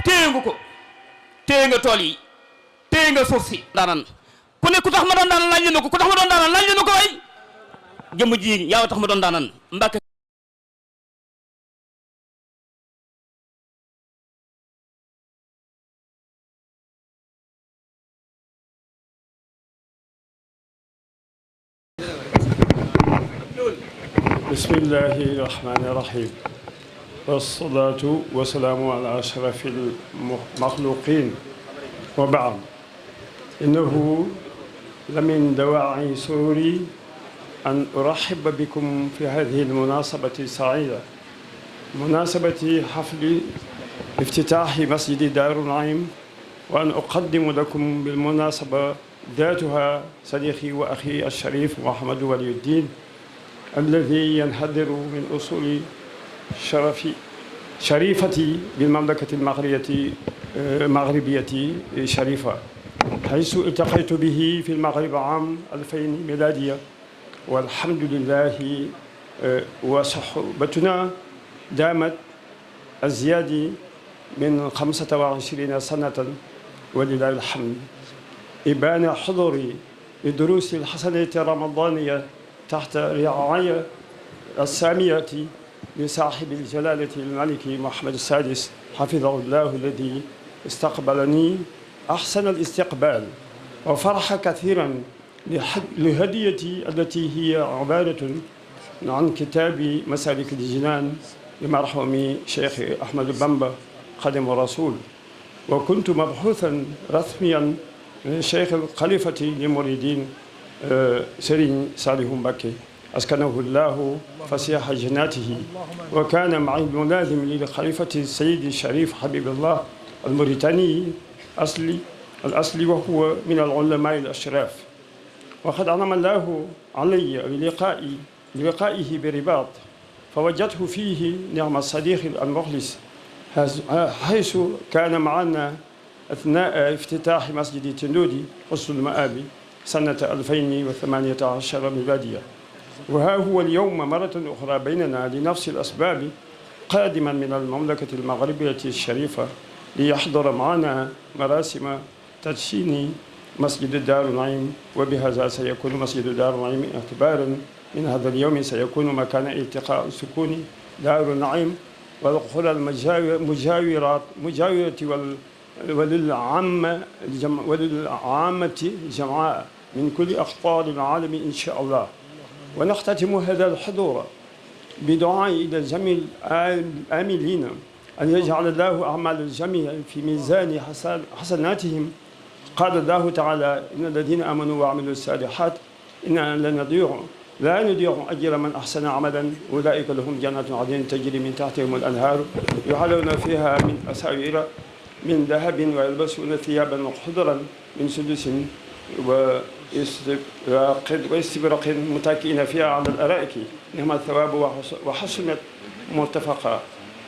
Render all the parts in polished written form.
téye nga ko téye nga tool yi téye nga suuf si daanan ku ne ku tax ma doon daanan laaj leen ko ku tax ma doon daanan laaj leen ko way jëmm ji yaa tax ma doon daanan Mbàkke bismillahi rahmani rahim wassalatu wasalaamu ala ashrafi almaxluqin wa baad innahu la min dawaa'i sururi an urahiba bikum fi hadihi almunasabati saida munasabati xafli iftitaaxi masjidi daaru naim wa an uqaddimu lakum bilmunasaba daatuha sadiqi wa axi alsharif Muhammadu Waliyuddin الذي ينحدر من أصول شريفة بالمملكة المغربية شريفة حيث التقيت به في المغرب عام 2000 ميلادية والحمد لله وصحبتنا دامت الزيادة من 25 سنة ولله الحمد إبان حضوري لدروس الحسنة الرمضانية تحت رعاية السامية لصاحب الجلالة الملك محمد السادس حفظه الله الذي استقبلني أحسن الاستقبال وفرح كثيرا لهديتي التي هي عبارة عن كتاب مسالك الجنان لمرحوم شيخ أحمد بامبا خادم الرسول وكنت مبحوثا رسميا من شيخ الخليفة للمريدين سرين صالح مبكي أسكنه الله فسيح جناته وكان معي ملازم للخليفة السيد الشريف حبيب الله الموريتاني الأصلي وهو من العلماء الأشراف وقد أنعم الله علي بلقائه برباط فوجدته فيه نعم الصديق المخلص حيث كان معنا أثناء افتتاح مسجد تندودي حسن المآب سنة 2018 ميلادية وها هو اليوم مرة أخرى بيننا لنفس الأسباب قادما من المملكة المغربية الشريفة ليحضر معنا مراسم تدشين مسجد دار النعيم وبهذا سيكون مسجد دار النعيم اعتبارا من هذا اليوم سيكون مكان التقاء السكون دار النعيم والقرى المجاورة وللعامة جمعاء من كل أقطار العالم إن شاء الله ونختتم هذا الحضور بدعاء إلى جميع الآملين أن يجعل الله أعمال الجميع في ميزان حسناتهم قال الله تعالى إن الذين آمنوا وعملوا الصالحات إنا لا نضيع أجر من أحسن عملا أولئك لهم جنات عدن تجري من تحتهم الأنهار يحلون فيها من أساور من ذهب ويلبسون ثيابا خضرا من سدس واستبرق متكئين فيها على الأرائك نعم الثواب وحسنت مرتفقا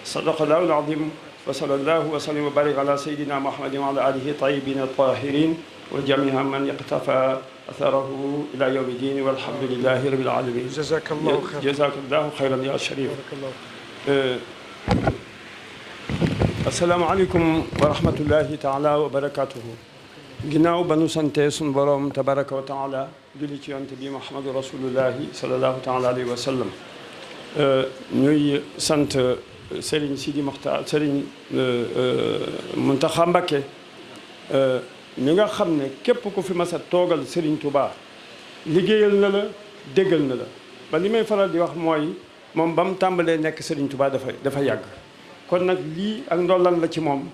صدق الله العظيم وصلى الله وسلم وبارك على سيدنا محمد وعلى آله الطيبين الطاهرين وجميع من يقتفى أثره إلى يوم الدين والحمد لله رب العالمين. جزاك الله خيرا. جزاك الله خيرا يا شريف. asalaamaaleykum wa rahmatullahi taala wa barakatuhu ginnaaw ba nu sante suñu borom tabaraka wa taala julli ci yonte bi Muhammadu rasulullahi salallahu taala alayhi wa sallam ñuy sant Serigne Sidi Mokhtar Serigne Mountakha Mbacké mi nga xam ne képp ku fi mas a toogal Serigne Touba liggéeyal na la déggal na la ba li may faral di wax mooy moom ba mu tàmbalee nekk Serigne Touba dafa yàgg kon nag lii ak ndollan la ci moom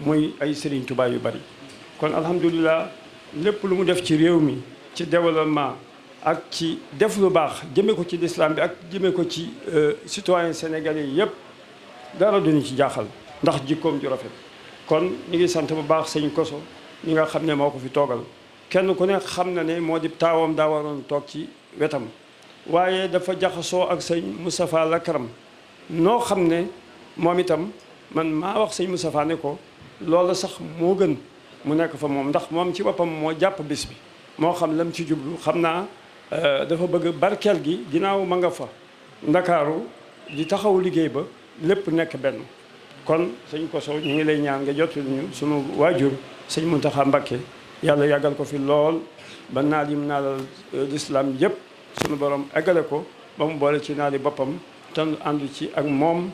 muy ay Serigne Touba yu bari kon alhamdulilah lépp lu mu def ci réew mi ci développement ak ci def lu baax jëmee ko ci l'islam bi ak jëmee ko ci citoyen sénégalais yi yëpp dara duñu ci jaaxal ndax jikkoom ju rafet kon ñu ngi sant bu baax sëñ Koso ñi nga xam ne moo ko fi toogal kenn ku ne xam na ne moo di taawam daa waroon toog ci wetam waaye dafa jaxasoo ak sëñ Moustapha Lakaram noo xam ne moom itam man maa wax sëñ Moustapha ne ko loolu sax moo gën mu nekk fa moom ndax moom ci boppam moo jàpp bis bi moo xam lam ci jublu xam naa dafa bëgg barkeel gi ginnaaw ma nga fa ndakaaru di taxaw liggéey ba lépp nekk benn kon sëñ Koso ñu ngi lay ñaan nga jotul ñu sunu waajur sëñ Muntaxa Mbakke yàlla yàggal ko fi lool ba naal yim naalal lislaam yëpp sunu borom eggale ko ba mu boole ci naali boppam te ànd ci ak moom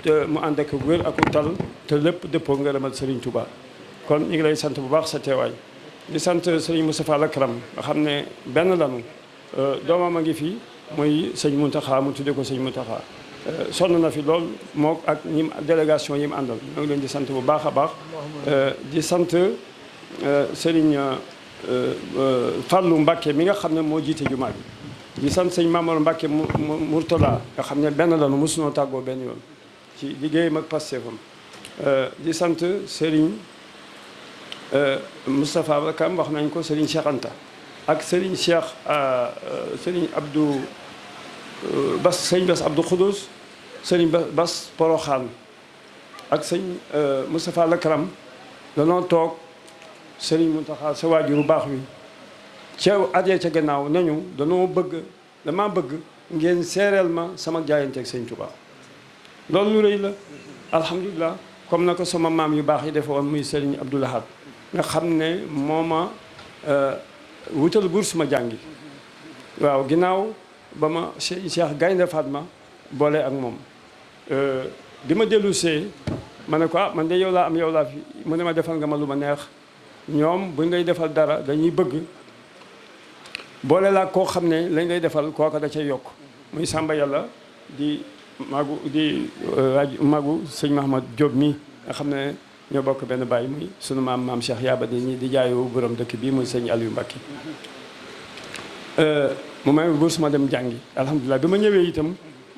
te mu ànd ak wér ak tal te lépp dëppoo ngërëmal Serigne Touba. kon ñu ngi lay sant bu baax sa teewaay di sant Serigne Moustapha Lakram nga xam ne benn lanu doomam a ngi fi muy sëñ Muntaxa mu tuddee ko sëñ Muntaxa sonn na fi lool moo ak ñi délégation yi mu àndal ñoo ngi leen di sant bu baax a baax di sant Serigne Fallou Mbacké mi nga xam ne moo jiite jumaa bi di sant sëñ Mamour Mbacké Mourtada nga xam ne benn lanu mosunoo tàggoo benn yoon ci liggéeyam ak Pastefam di sant Serigne Moustapha Bakam wax nañ ko Serigne Cheikh Anta ak Serigne Cheikh Serigne Abdou Bas sëñ Bas Abdou Khoudous Serigne Bas Poroxaan ak sëñ Moustapha Lakram danoo toog Serigne Mountakha sa waajuru baax wi ca atee ca gannaaw nañu damaa bëgg ngeen seereel ma sama jaayanteeg sëñ Touba loolu lu rëy la alhamdulilah comme na ko sama maam yu baax yi defe woon muy Serigne Abdou Lahad nga xam ne moo ma wutal bourse ma jàngi waaw ginnaaw ba ma Cheikh Gaynde Fatma boole ak moom bi ma dellu see ma ne ko man de yow laa am yow laa fi mu ne ma defal nga ma lu ma neex ñoom buñ lay defal dara dañuy bëgg boole laa koo xam ne lañ lay defal kooka da cay yokk muy Samba Yàlla di magu sëñ Mahamad Diop mi nga xam ne ñoo bokk benn baay muy sunu maam Cheikh Yaba di jaayoo borom dëkk bii muy sëñ Aliou Mbacké mu may bourse ma dem jàngi alhamdulilah bi ma ñëwee itam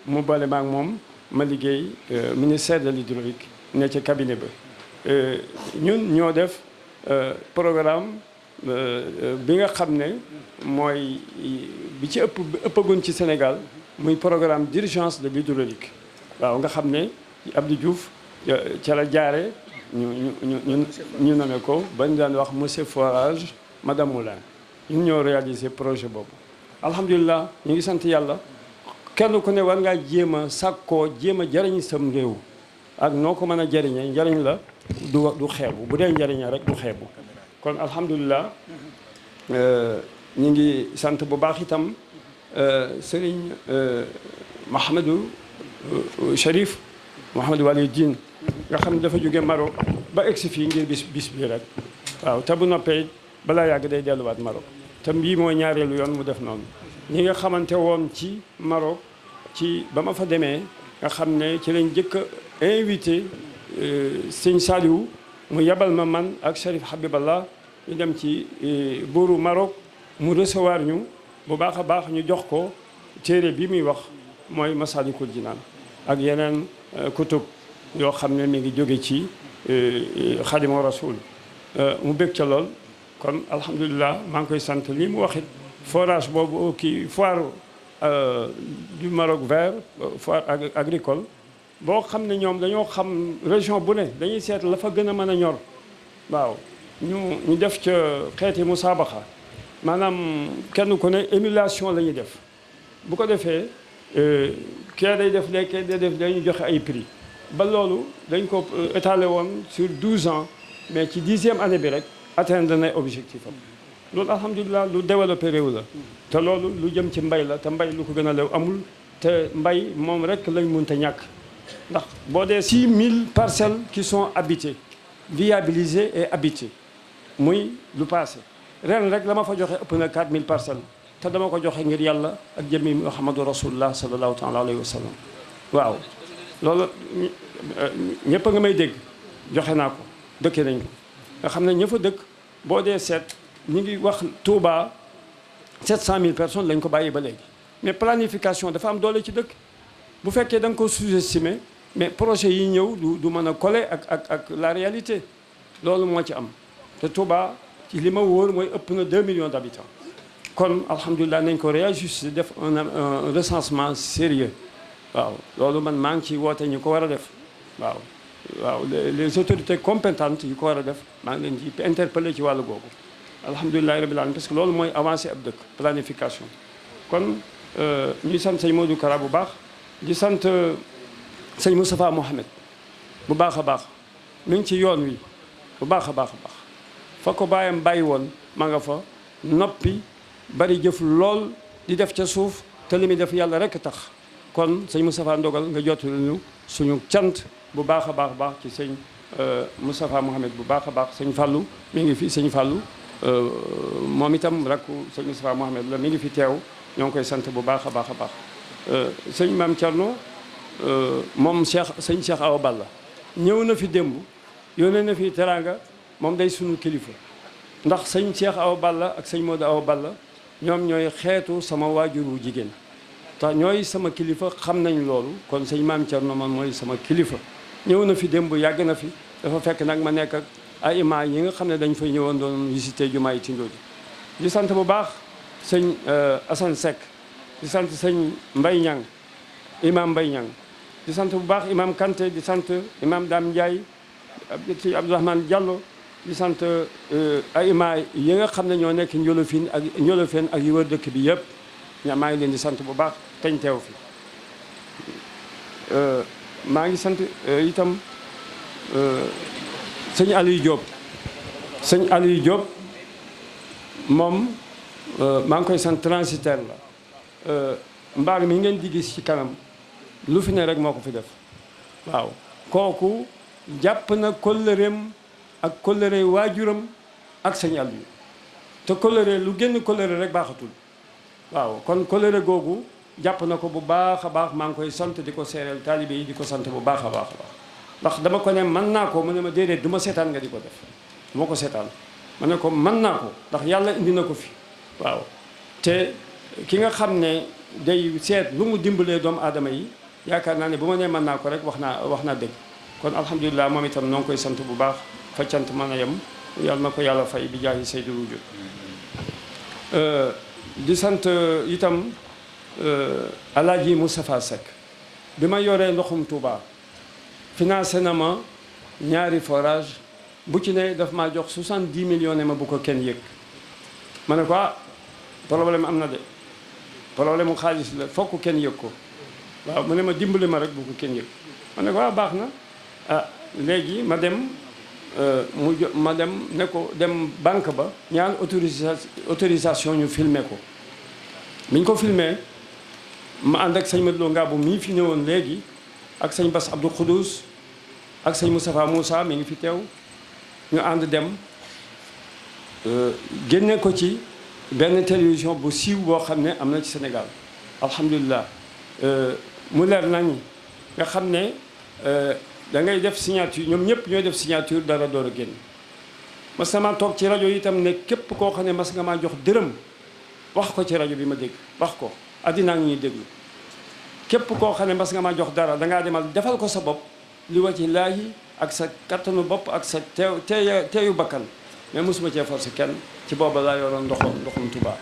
mu boole ma ak moom ma liggéey ministère de l'hydraulique ne ca cabinet ba ñun ñoo def programme bi nga xam ne mooy bi ci ëppagun ci Sénégal muy programme d'urgence de l'hydraulique waaw nga xam ne Abdou Diouf ca la jaare ñu name ko bañ daan wax monsieur Forage madame Moulin ñun ñoo réalisé projet boobu alhamdulilah ñu ngi sant yàlla kenn ku ne war ngaa jéem a sàkkoo jéem a jariñ sam réew ak noo ko mën a jariñee njariñ la du xeebu bu dee njariñee rek du xeebu kon alhamdulilah ñu ngi sant bu baax itam Serigne Mouhamadou Cherif Mouhamadou Walidine nga xam ne dafa jóge Maroc ba egsi fii ngir bis bii rek waaw te bu noppee balaa yàgg day delluwaat Maroc te bii mooy ñaareelu yoon mu def noonu ñi nga xamante woon ci Maroc ci ba ma fa demee nga xam ne ci lañ jëkk a invité sëñ Saliou mu yabal ma man ak Cherif Habiballah ñu dem ci buuru Maroc mu recevoir ñu bu baax a baax ñu jox ko téere bi muy wax mooy Masalikul Jinaan ak yeneen kutub yoo xam ne mi ngi jóge ci Xaadimu Rasuul mu bëgg ca lool kon alhamdulilah maa ngi koy sant lii mu waxit forage boobu kii foire du Maroc vert foire agricole boo xam ne ñoom dañoo xam région bu ne dañuy seet la fa gën a mën a ñor waaw ñu def ca xeeti musaabaxa maanaam kenn ku ne émulation la ñuy def bu ko defee kee day def lee kee day def dañuy joxe ay prix ba loolu dañ ko étalé woon sur 12 ans mais ci 10e année bi rek atteindre na objectif am loolu alhamdulilah lu développé réew la te loolu lu jëm ci mbay la te mbay lu ko gën a lew amul te mbay moom rek lañ mënta ñàkk ndax boo dee 6000 parcelles qui sont habitées viabilisées et habitées muy lu passé ren rek la ma fa joxe ëpp na 4000 parcelles te dama ko joxe ngir yàlla ak jëmmi Muhammadu rasulullah sallallahu taala alayhi wa sallam waaw loolu ñëpp a nga may dégg joxe naa ko dëkkee nañ ko nga xam ne ña fa dëkk boo dee seet ñu ngi wax Touba 700000 personnes lañ ko bàyyi ba léegi mais planification dafa am doole ci dëkk bu fekkee da nga ko sous-estimer mais projet yi ñëw du mën a coller ak la réalité loolu moo ci am te Touba ci li ma wóor mooy ëpp na 2 millions d'habitants kon alhamdulilah nañ ko réajuster def un recensement sérieux waaw loolu man maa ngi ci woote ñu ko war a def waaw les autorités compétentes yu ko war a def maa ngi leen ci interpellé ci wàllu googu alhamdulilahi rabbil alamin parce que loolu mooy avancé ab dëkk planification kon ñuy sant sëñ Modou Kara bu baax di sant sëñ Moustapha Mohamed bu baax a baax mi ngi ci yoon wi bu baax a baax a baax fa ko baayam bàyyi woon ma nga fa noppi bari jëf lool di def ca suuf te li muy def yàlla rek tax kon sëñ Moustapha Ndogal nga jottali ñu suñu cant bu baax a baax ci sëñ Moustapha Mohamed bu baax a baax sëñ Fallou mi ngi fi sëñ Fallou moom itam rakku sëñ Moustapha Mohamed la mi ngi fi teew ñoo ngi koy sant bu baax a baax a baax sëñ Maam Thierno moom sëñ Cheikh Awa Balla ñëw na fi démb yónnee na fi teraanga moom day sunu kilifa ndax sëñ Cheikh Awa Balla ak sëñ Modou Awa Balla ñoom ñooy xeetu sama waajuru jigéen te ñooy sama kilifa xam nañ loolu kon sëñ Maam Thierno man mooy sama kilifa ñëw na fi démb yàgg na fi dafa fekk nag ma nekk ak ay imaam yi nga xam ne dañ fay ñëwoon doon visité jumaa yi Tindodi di sant bu baax sëñ Assane Seck di sant sëñ Mbaye Niang imam Mbaye Niang di sant bu baax imam Kanté di sant imam Dame Ndiaye ci Abdourahmane Diallo di sant ay imaam yi nga xam ne ñoo nekk Njolofeen ak yu wër dëkk bi yëpp maa ngi leen di sant bu baax teñ teew fi maa ngi sant itam sëñ Aliou Diop sëñ Aliou Diop moom maa ngi koy sant transitaire la mbaar mi ngeen di gis ci kanam lu fi ne rek moo ko fi def waaw kooku jàpp na kóllëreem ak kóllëre waajuram ak sëñ Aliou te kóllëre lu génn kóllëre rek baaxatul waaw kon kóllëre googu jàpp na ko bu baax a baax maa ngi koy sant di ko seereel taalibe yi di ko sant bu baax a baax a baax ndax dama ko ne mën naa ko mu ne ma déedéet du ma seetaan nga di ko def du ma ko seetaan ma ne ko mën naa ko ndax yàlla indi na ko fi waaw te ki nga xam ne day seet lu mu dimbalee doomu aadama yi yaakaar naa ne bu ma nee mën naa ko rek wax naa dëgg kon alhamdulilah moom itam noo ngi koy sant bu baax fa cant mën a yem yàlla na ko yàlla fay bi jaahi Seydou Wujud di sant itam Alaaji Moustapha Seck bi ma yoree ndoxum Touba financé na ma ñaari forage bu ci ne daf maa jox 70 millions ne ma bu ko kenn yëg ma ne ko problème am na de problème mu xaalis la fokk kenn yëg ko waaw mu ne ma dimbali ma rek bu ko kenn yëg ma ne ko baax na léegi ma dem ma dem ne ko dem banque ba ñaan autorisation ñu filmer ko biñ ko filmer ma ànd ak sëñ Madlo Ngabou mii fi ñëwoon léegi ak sëñ Bass Abdou Khoudous ak sëñ Moustapha Moussa mi ngi fi teew ñu ànd dem génne ko ci benn télévision bu siiw boo xam ne am na ci Sénégal alhamdulilah mu leer nañ nga xam ne da ngay def signature ñoom ñëpp ñooy def signature dara door a génn mas na maa toog ci rajo itam ne képp koo xam ne mas nga maa jox dërëm wax ko ci rajo bi ma dégg wax ko addinaa ngi ñuy déglu képp koo xam ne mas nga maa jox dara dangaa demal defal ko sa bopp li wa ci laahi ak sa kattanu bopp ak sa teeyu bakkan mais mosuma cee forcé kenn ci booba laa yoroon ndoxum Tuubaa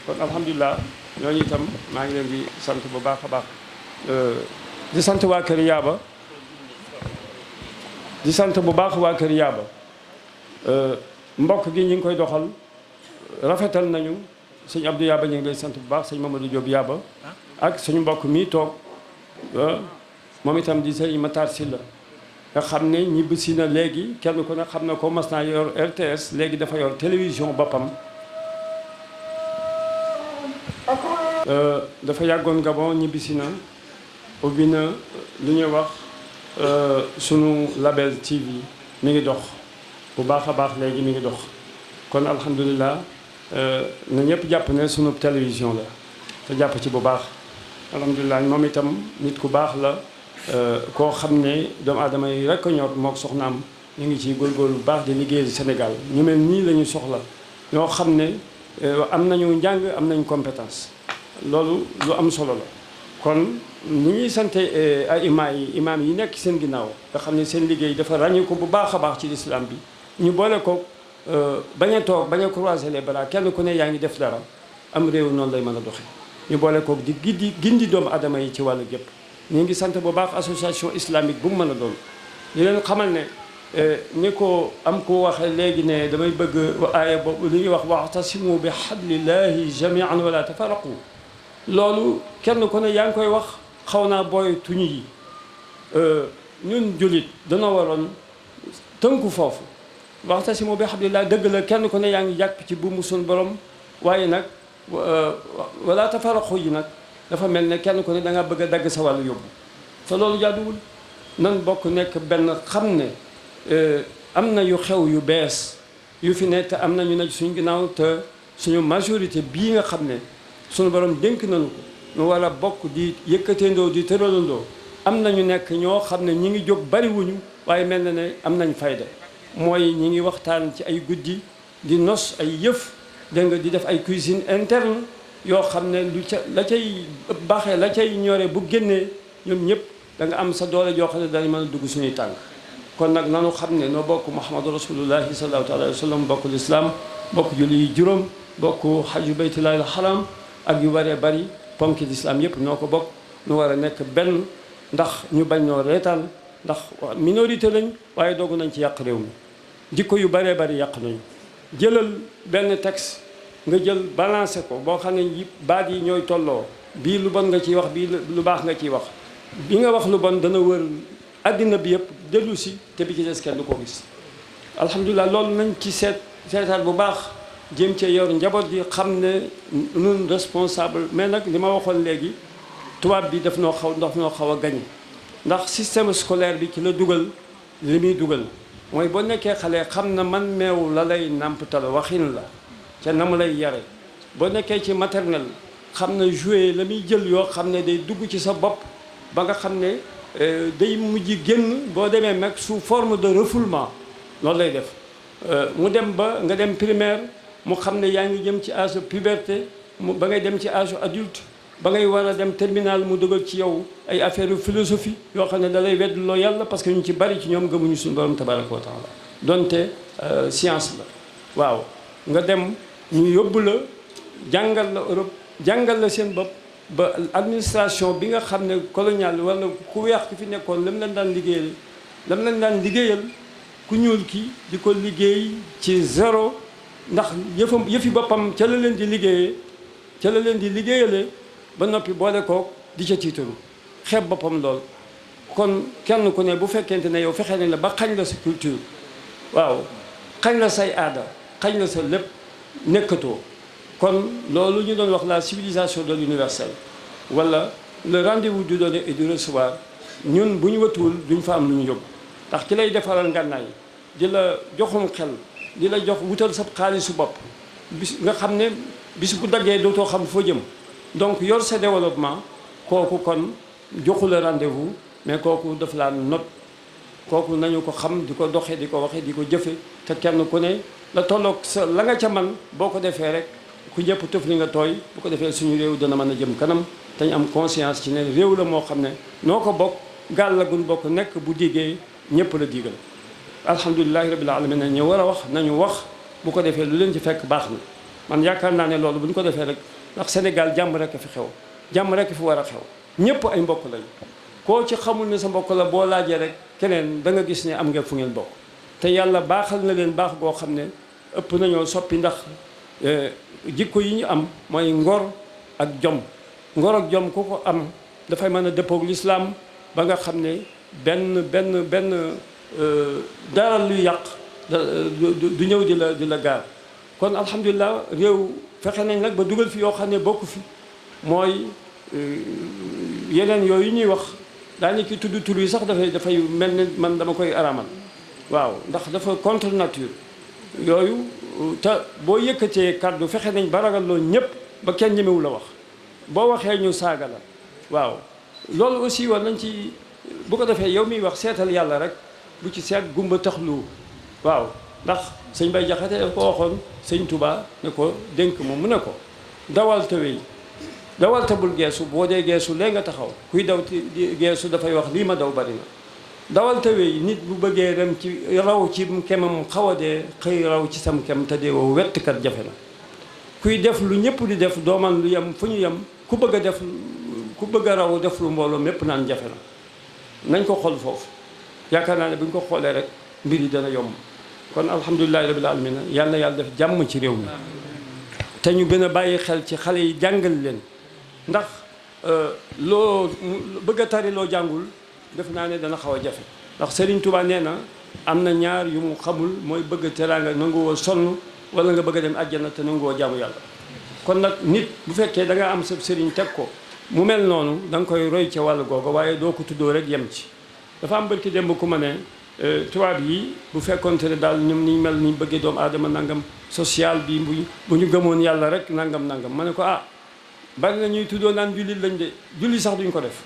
kon alhamdulilah ñooñu itam maa ngi leen di sant bu baax a baax di sant waa kër Yaaba di sant bu baax waa kër Yaaba mbokk gi ñu ngi koy doxal rafetal nañu sëñ Abdou Yaaba ñu ngi lay sant bu baax sëñ Mamadou Diop Yaaba ak suñu mbokk mii toog moom itam di sëñ Matar Sylla nga xam ne ñibbisi na léegi kenn ku ne xam na ko mas naa yor RTS léegi dafa yor télévision boppam dafa yàggoon Gabon ñibbisi na ubbi na lu ñuy wax sunu label TV mi ngi dox bu baax a baax léegi mi ngi dox kon alhamdulilah na ñëpp jàpp ne sunu télévision la te jàpp ci bu baax alhamdulilah moom itam nit ku baax la koo xam ne doomu aadama yi rek ko ñor mook soxnaam ñu ngi ci góorgóorlu bu baax di liggéey Sénégal ñu mel nii la ñu soxla ñoo xam ne am nañu njàng am nañu compétence loolu lu am solo la kon ni ñuy sante ay imaam yi nekk seen ginnaaw nga xam ne seen liggéey dafa ràññee ko bu baax a baax ci lislaam bi ñu boole ko bañ a toog bañ a croiser les bras kenn ku ne yaa ngi def dara am réew noonu lay mën a doxe ñu boole ko di gindi doomu adama yi ci wàllu gépp ñu ngi sant bu baax association islamique bu mu mën a doon di leen xamal ne ni ko am ko waxee léegi ne damay bëgg aaya boobu li ñuy wax wa'tasimu bi hablillahi jami'an wala tafarraqu loolu kenn ku ne yaa ngi koy wax xaw naa booy tuñu yi ñun jullit dana waroon tënku foofu wa'tasimu bi hablillah dëgg la kenn ku ne yaa ngi jàpp ci buumu suñu borom waaye nag wala tafarraqu yi nag dafa mel ne kenn ku ne da nga bëgg a dagg sa wàllu yóbbu te loolu jaaduwul nan bokk nekk benn xam ne am na yu xew yu bees yu fi ne te am na ñu ne suñu ginnaaw te suñu majorité bii nga xam ne suñu borom dénk nañu ko ñu war a bokk di yëkkateendoo di tëralandoo am na ñu nekk ñoo xam ne ñi ngi jóg bariwuñu waaye mel na ne am nañ fayda mooy ñi ngi waxtaan ci ay guddi di nos ay yëf dégg nga di def ay cuisine interne yoo xam ne lu ca la cay baaxee la cay ñore bu génnee ñoom ñëpp da nga am sa doole joo xam ne dañ mën a dugg suñuy tànk kon nag nanu xam ne noo bokk Muhammadu rasulullahi sallallahu alayhi wa sallam bokk lislaam bokk julli yi juróom bokk xaju baytullahil haram ak yu bëree bëri ponki lislaam yëpp noo ko bokk nu war a nekk benn ndax ñu bañ noo reetaan ndax minorité lañ waaye doogu nañ ci yàq réew mi jikko yu bëree bëri yàq nañu jëlal benn texte nga jël balancé ko boo xam ne baat yi ñooy tolloo bii lu bon nga ciy wax bii lu baax nga ciy wax bi nga wax lu bon dana wër àddina bi yëpp dellu si te bi ci des kenn du ko gis alhamdulilah loolu nañ ci seetaat bu baax jéem cee yor njaboot gi xam ne nun responsable mais nag li ma waxoon léegi tubaab bi daf noo xaw a gañe ndax système scolaire bi ci la dugal li muy dugal mooy boo nekkee xale xam na man meew la lay nàmpatal waxin la ca na mu lay yare boo nekkee ci maternelle xam na jouer la muy jël yoo xam ne day dugg ci sa bopp ba nga xam ne day mujj génn boo demee mag sous forme de refoulement loolu lay def mu dem ba nga dem primaire mu xam ne yaa ngi jëm ci âge de puberté ba ngay dem ci âge adulte ba ngay war a dem terminal mu dugal ci yow ay affaire philosophie yoo xam ne da lay weddloo yàlla parce que ñu ci bari ci ñoom gëmuñu suñu borom tabaraka wa taala donte science la waaw nga dem ñu yóbbu la jàngal la Europe jàngal la seen bopp ba administration bi nga xam ne colonial wala ku weex ki fi nekkoon lam leen daan liggéeyal ku ñuul ki di ko liggéey ci zéro ndax yëfi boppam ca la leen di liggéeyalee ba noppi boole kook di ca tiitaru xeeb boppam lool kon kenn ku ne bu fekkente ne yow fexe nañ la ba xañ la sa culture waaw xañ la say aada xañ la sa lépp nekkatoo kon loolu ñu doon wax la civilisation de l'universel wala le rendez-vous du donner et du recevoir ñun bu ñu wëtuwul duñ fa am lu ñu yóbbu ndax ki lay defaral ngànnaay di la joxum xel di la jox wutal sa xaalisu bopp bis nga xam ne bis bu daggee dootoo xam foo jëm donc yor sa développement kooku kon joxu la rendez-vous mais kooku daf laa not kooku nañu ko xam di ko doxee di ko waxee di ko jëfe te kenn ku ne la tolloog sa la nga ca man boo ko defee rek ku ñëpp tëf li nga tooy bu ko defee suñu réew dana mën a jëm kanam te ñu am conscience ci ne réew la moo xam ne noo ko bokk gaal la gun bokk nekk bu diggee ñëpp la digal alhamdulilahi rabbil alamin ñu war a wax nañu wax bu ko defee lu leen ci fekk baax na man yaakaar naa ne loolu bu ñu ko defee rek ndax Sénégal jàmm rek fi xew jàmm rek fi war a xew ñëpp ay mbokk lañ koo ci xamul ne sa mbokk la boo laajee rek keneen da nga gis ne am ngeen fu ngeen bokk te yàlla baaxal na leen baax goo xam ne ëpp nañoo soppi ndax jikko yi ñu am mooy ngor ak jom ngor ak jom ku ko am dafay mën a dëppoog lislaam ba nga xam ne benn dara luy yàq du ñëw di la gaar kon alhamdulilah réew fexe nañ nag ba dugal fi yoo xam ne bokk fi mooy yeneen yooyu ñuy wax daani ki tudd tur yi sax dafay mel ne man dama koy aramal waaw ndax dafa contre nature yooyu te boo yëkkatee kàddu fexe nañ ba ragal loolu ñëpp ba kenn ñemewu la wax boo waxee ñu saaga la waaw loolu aussi war nañ ci bu ko defee yow miy wax seetal yàlla rek bu ci seet gumba taxlu waaw ndax sëñ Bay Jaxate daf ko waxoon sëñ Touba ne ko dénk moom mu ne ko dawal te wéy dawal te bul geesu boo dee geesu lee nga taxaw kuy daw di geesu dafay wax lii ma daw bari na dawal te wéy nit bu bëggee dem ci raw ci kemam xaw a dee xëy raw ci sam kem te dee woo wettkat jafe na kuy def lu ñëpp di def dooman lu yem fu ñu yem ku bëgg a raw def lu mbooloo mépp naan jafe na nañ ko xool foofu yaakaar naa ne bu ñu ko xoolee rek mbir yi dana yomb kon alhamdulilahi rabbil alamin yàlla na yàlla def jàmm ci réew mi te ñu gën a bàyyi xel ci xale yi jàngal leen ndax loo bëgg a tari loo jàngul def naa ne dana xaw a jafe ndax Serigne Touba nee na am na ñaar yu mu xamul mooy bëgg teraanga nanguwoo sonn wala nga bëgg a dem àjjana te nanguwoo jaamu yàlla. kon nag nit bu fekkee da nga am sa Serigne teg ko mu mel noonu da nga koy roy ca wàll googu waaye doo ko tuddoo rek yem ci. dafa am barki démb ku ma ne tubaab yi bu fekkonte ne daal ñoom ni mel ni bëggee doomu aadama nangam social bi bu ñu gëmoon yàlla rek nangam ma ne ko bari na ñuy tuddoo naan jullit lañ de julli sax duñ ko def.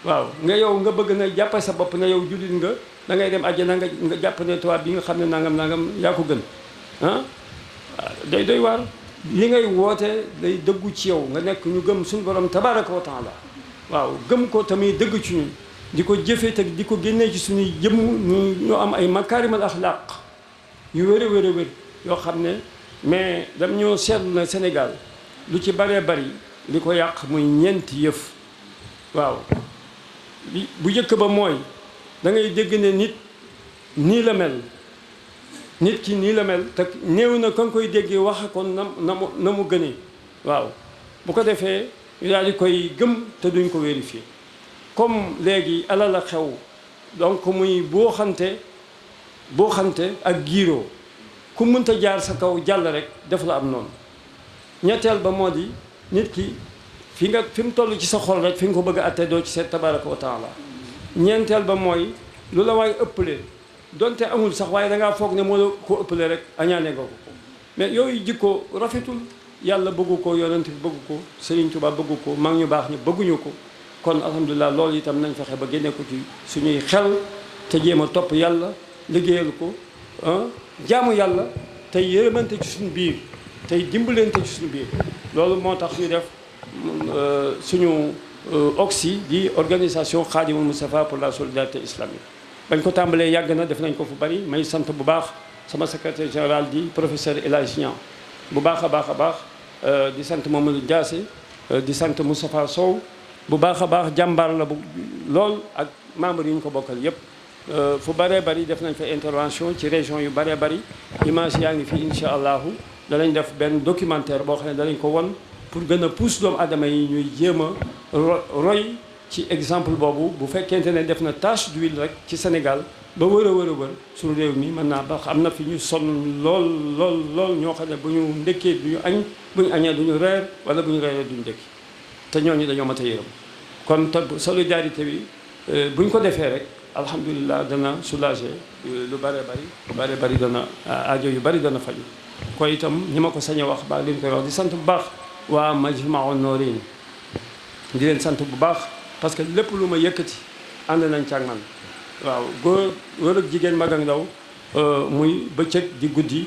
waaw nga yow nga bëgg na jàppal sa bopp na yow jullit nga da ngay dem àjjana nga jàpp ne tubaab bi nga xam ne nangam yaa ko gën day doy waar. li ngay woote day dëggu ci yow nga nekk ñu gëm suñu borom tabaraka wa taala waaw gëm ko tamit dëgg ci ñun di ko jëfee te di ko génnee ci suñuy jëmm ñu am ay makaarimal axlaaq yu wér a wér yoo xam ne mais dam ñoo seetlu na Sénégal lu ci baree bari li ko yàq muy ñeenti yëf. waaw bu njëkk ba mooy da ngay dégg ne nit nii la mel nit ki nii la mel te néew na ka nga koy déggee waxe ko na mu gënee. waaw bu ko defee ñu daal di koy gëm te duñ ko vérifier comme léegi alal a xew donc muy boo xante ak giiroo ku mënta jaar sa kaw jàll rek def la am noonu. ñetteel ba moo di nit ki fi mu toll ci sa xol rek fi nga ko bëgg a atte doo ci seet tabaraka wa taala. ñeenteel ba mooy lu la waay ëppale donte amul sax waaye dangaa foog ne moo la ko ëppale rek añaane nga ko mais yooyu jikko rafetul. yàlla bëggu ko yonent bi bëggu ko Serigne Touba bëggu ko mag ñu baax ñu bëgguñu ko. kon alhamdulilah loolu itam nañ fexe ba génne ko ci suñuy xel te jéem a topp yàlla liggéeyal ko jaamu yàlla tey yërëmante ci suñu biir tey dimbalante ci suñu biir. loolu moo tax ñu def suñu OXI di organisation Khadimul Moustapha pour la solidarité islamique. bañ ko tàmbalee yàgg na def nañ ko fu bari may sant bu baax sama secrétaire général di professeur El Hadj Niang bu baax a baax di sant Mamadou Diassé di sant Moustapha Sow bu baax a baax jàmbaar la bu lool ak membre yi ñu ko bokkal yépp fu bëree bëri def nañ fa intervention ci région yu bëree bëri image yaa ngi fi incha allahu danañ def benn documentaire boo xam ne danañ ko won pour gën a pousse doomu adama yi ñuy jéem a roy ci exemple boobu bu fekkente ne def na tache d'huile rek ci Sénégal ba wër suñu réew mi mën naa baax am na fi ñu sonn lool ñoo xam ne bu ñu ndekkee du ñu añ bu ñu añee du ñu reer wala bu ñu reeree du ñu ndekki te ñooñu dañoo mat a yërëm kon te solidarité bi bu ñu ko defee rek alhamdulilah dana soulager lu bëree bëri dana aajo yu bëri dana faju ko itam ñi ma ko sañ a wax ba li ñu koy wax di sant bu baax waa Majmahun Nurayni di leen sant bu baax parce que lépp lu ma yëkkati ànd nañ ci ak man waaw góor ak jigéen mag ak ndaw muy bëccëg di guddi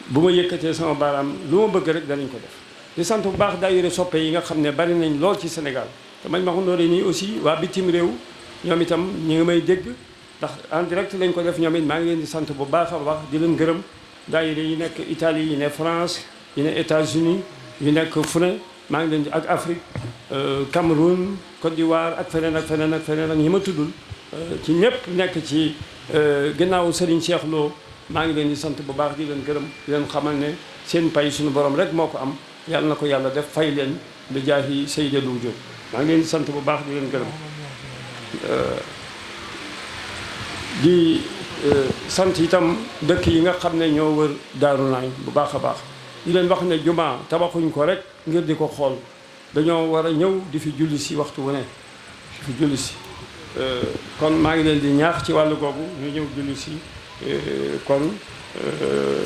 bu ma yëkkatee sama baaraam lu ma bëgg rek danañ ko def. di sant bu baax daayira soppe yi nga xam ne bari nañ lool ci Sénégal te Majmahun Nurayni aussi waa bitim réew ñoom itam ñi ngi may dégg ndax en direct lañ ko def ñoom it maa ngi leen di sant bu baax a baax di leen gërëm daayira yi nekk Italie yi ne France yi ne États-Unis yi nekk fu ne maa ngi leen di ak Afrique Cameroun Côte d'Ivoire ak feneen ak ñi ma tuddul ci ñëpp nekk ci gannaaw Serigne Cheikh Lo maa ngi leen di sant bu baax di leen gërëm di leen xamal ne seen pay suñu borom rek moo ko am yàlla na ko yàlla def fay leen bi jaahi Seydou Diop maa ngi leen di sant bu baax di leen gërëm di sant itam dëkk yi nga xam ne ñoo wër Daaru Naim bu baax a baax di leen wax ne jumaa tabaxuñ ko rek ngir di ko xool dañoo war a ñëw di fi julli si waxtu wu ne di fi julli si kon maa ngi leen di ñaax ci wàllu googu ñu ñëw julli si kon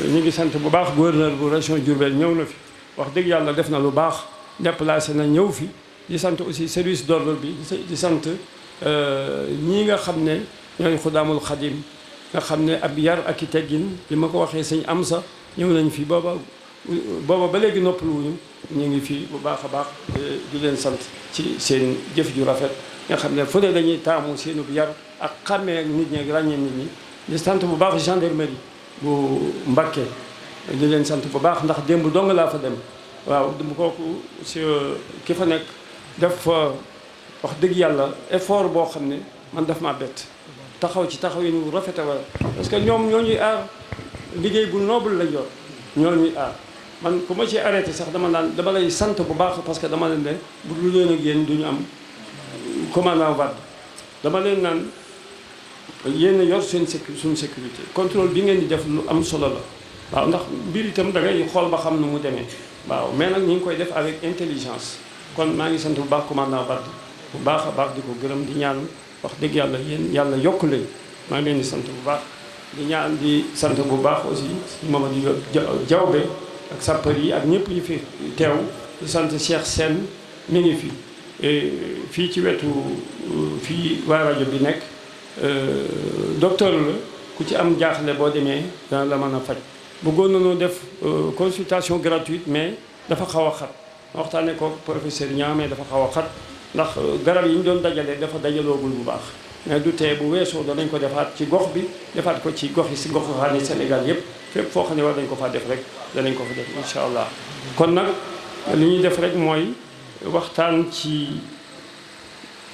ñu ngi sant bu baax gouverneur bu région Diourbel ñëw na fi wax dëgg yàlla def na lu baax déplacé na ñëw fi di sant aussi service d'ordre bi di sant ñii nga xam ne ñooy Xudaamul Xadim nga xam ne ab yar ak i teggin li ma ko waxee sëñ Amsa ñëw nañ fi booba ba léegi noppaluwuñu ñu ngi fii bu baax a baax di leen sant ci seen jëf ju rafet nga xam ne fu ne dañuy taamu seenub yar ak xàmmee ak nit ñi ak ràññee nit ñi di sant bu baax gendarmerie bu Mbacké di leen sant bu baax ndax démb dong laa fa dem waaw du kooku si ki fa nekk def fa wax dëgg yàlla effort boo xam ne man daf maa bett taxaw ci taxaw yi ñu rafete wala parce que ñoom ñoo ñuy aar liggéey bu noble la yor ñoo ñuy aar man ku ma ci arrêté sax dama lay sant bu baax parce que dama leen ne bu dul leen ak yéen du ñu am commandant Wade dama leen naan yéen a yor suñu sécurité contrôle bi ngeen di def lu am solo la waaw ndax mbir itam da ngay xool ba xam nu mu demee waaw mais nag ñu ngi koy def avec intelligence kon maa ngi sant bu baax commandant Wade bu baax a baax di ko gërëm di ñaan wax dëgg yàlla yéen yàlla yokk leen maa ngi leen di sant bu baax di ñaan di sant bu baax aussi Mamadou Diawbe ak sapeur yi ak ñëpp ñu fi teew di sant Cheikh Sène mi ngi fi fii ci wetu fii waa rajo bi nekk docteur la ku ci am jaaxle boo demee dana la mën a faj bëggoon nañoo def consultation gratuite mais dafa xaw a xat waxtaane ko professeur Niang mais dafa xaw a xat ndax garab yi ñu doon dajale dafa dajaloogul bu baax mais du tee bu weesoo danañ ko defaat ci gox bi defaat ko ci gox yi si gox xaani Sénégal yëpp fépp foo xam ne war dañ ko faa def rek danañ ko fa def incha allah kon nag li ñuy def rek mooy waxtaan ci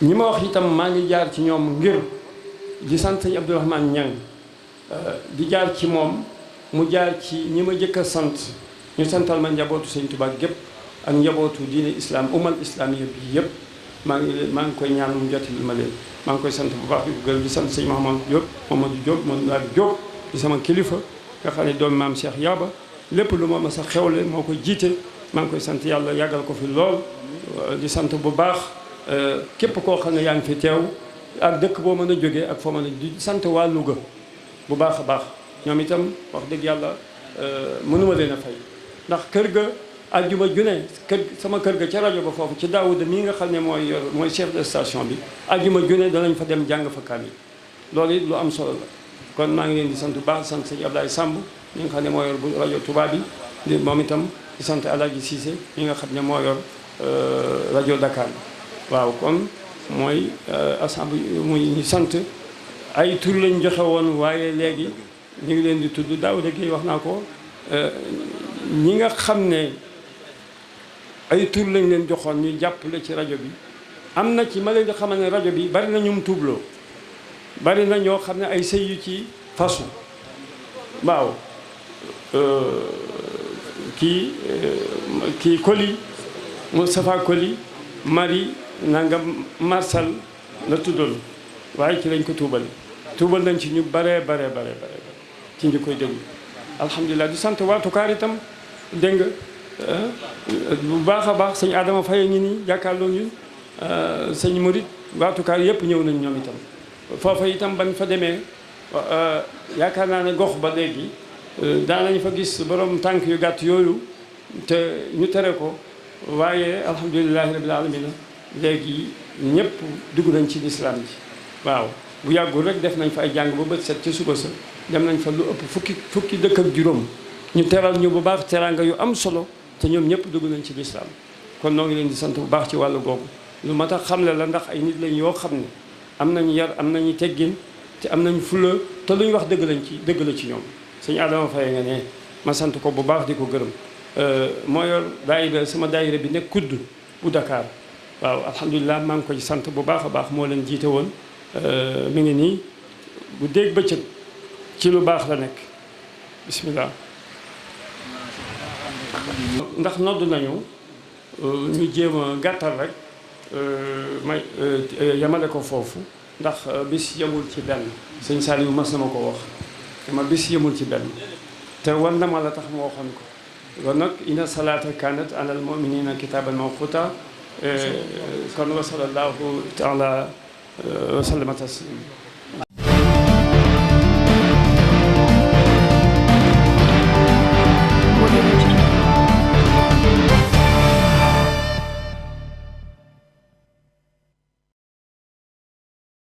ñi ma wax itam maa ngi jaar ci ñoom ngir di sant sëñ Abdourahmane Niang di jaar ci moom mu jaar ci ñi ma jëkk a sant ñu santal ma njabootu sëñ Tuubaa gépp ak njabootu diine islam umal islamiya bi yëpp maa ngi koy ñaan mu jottali ma leen maa ngi koy sant bu baax di ko gërëm di sant sëñ Mahamadou Diop Mamadou Diop di sama kilifa nga xam ne doomu maam Cheikh Yaba lépp lu ma sa xewle moo koy jiite maa ngi koy sant yàlla yàggal ko fi lool di sant bu baax képp koo xam ne yaa ngi fi teew ak dëkk boo mën a jógee ak foo mën a di sant waa Louga bu baax a baax ñoom itam wax dëgg yàlla mënuma leen a fay ndax kër ga àjjuma ju ne sama kër ga ca rajo ba foofu ci Daouda mii nga xam ne mooy chef de station bi àjjuma ju ne danañ fa dem jàng fa kaamil loolu it lu am solo la kon maa ngi leen di sant bu baax sant sëñ Ablaye Samb ñi nga xam ne moo yor bu rajo Touba bi moom itam di sant Alaaji Cissé ñi nga xam ne moo yor rajo Dakar waaw kon mooy assemblée muy ñu sant ay tur lañ joxe woon waaye léegi ñu ngi leen di tudd Daouda Gueye wax naa ko ñi nga xam ne ay tur lañ leen joxoon ñu jàppale ci rajo bi am na ci ma leen di xamal ne rajo bi bari na ñum tuubloo bari na ñoo xam ne ay sëy yu ci fasu waaw kii Koli Moustapha Koli Marie nangam Marsal la tuddoon waaye ci lañ ko tuubal nañ ci ñu bare ci ñu koy déglu alhamdulilah di sant waa Toucar itam dégg nga bu baax a baax sëñ Adama Faye ngi nii jàkkaarloo ñun sëñ Murit waa Toucar yëpp ñëw nañ ñoom itam foofa itam bañ fa demee yaakaar naa ne gox ba léegi daanañ fa gis borom tànk yu gàtt yooyu te ñu tere ko waaye alhamdulilahi rabil alamina léegi ñëpp dugg nañ ci lislaam ji waaw bu yàggul rek def nañ fa ay jàng ba bët set ci suba sa dem nañ fa lu ëpp fukki dëkk ak juróom ñu teral ñu bu baax teraanga yu am solo te ñoom ñëpp dugg nañ ci lislaam kon noo ngi leen di sant bu baax ci wàllu googu lu mat a xamle la ndax ay nit lañ yoo xam ne am nañu yar am nañu teggin te am nañu fula te lu ñu wax dëgg la ci ñoom sëñ Adama Faye nga ne ma sant ko bu baax di ko gërëm moo yor daayira sama daayira bi nekk kudd bu Dakar waaw alhamdulilah maa ngi koy sant bu baax a baax moo leen jiite woon mi ngi nii bu dégg bëccëg ci lu baax la nekk bismillah ndax nodd nañu ñu jéem a gàttal rek may yamale ko foofu ndax bis yemul ci benn sëñ Saliou mas na ma ko wax dama bis yemul ci benn te war na ma la tax ma waxoon ko kon nag inna salata kanat alal muminina kitaban mawquta kon wa sallallahu taala wa sallama taslim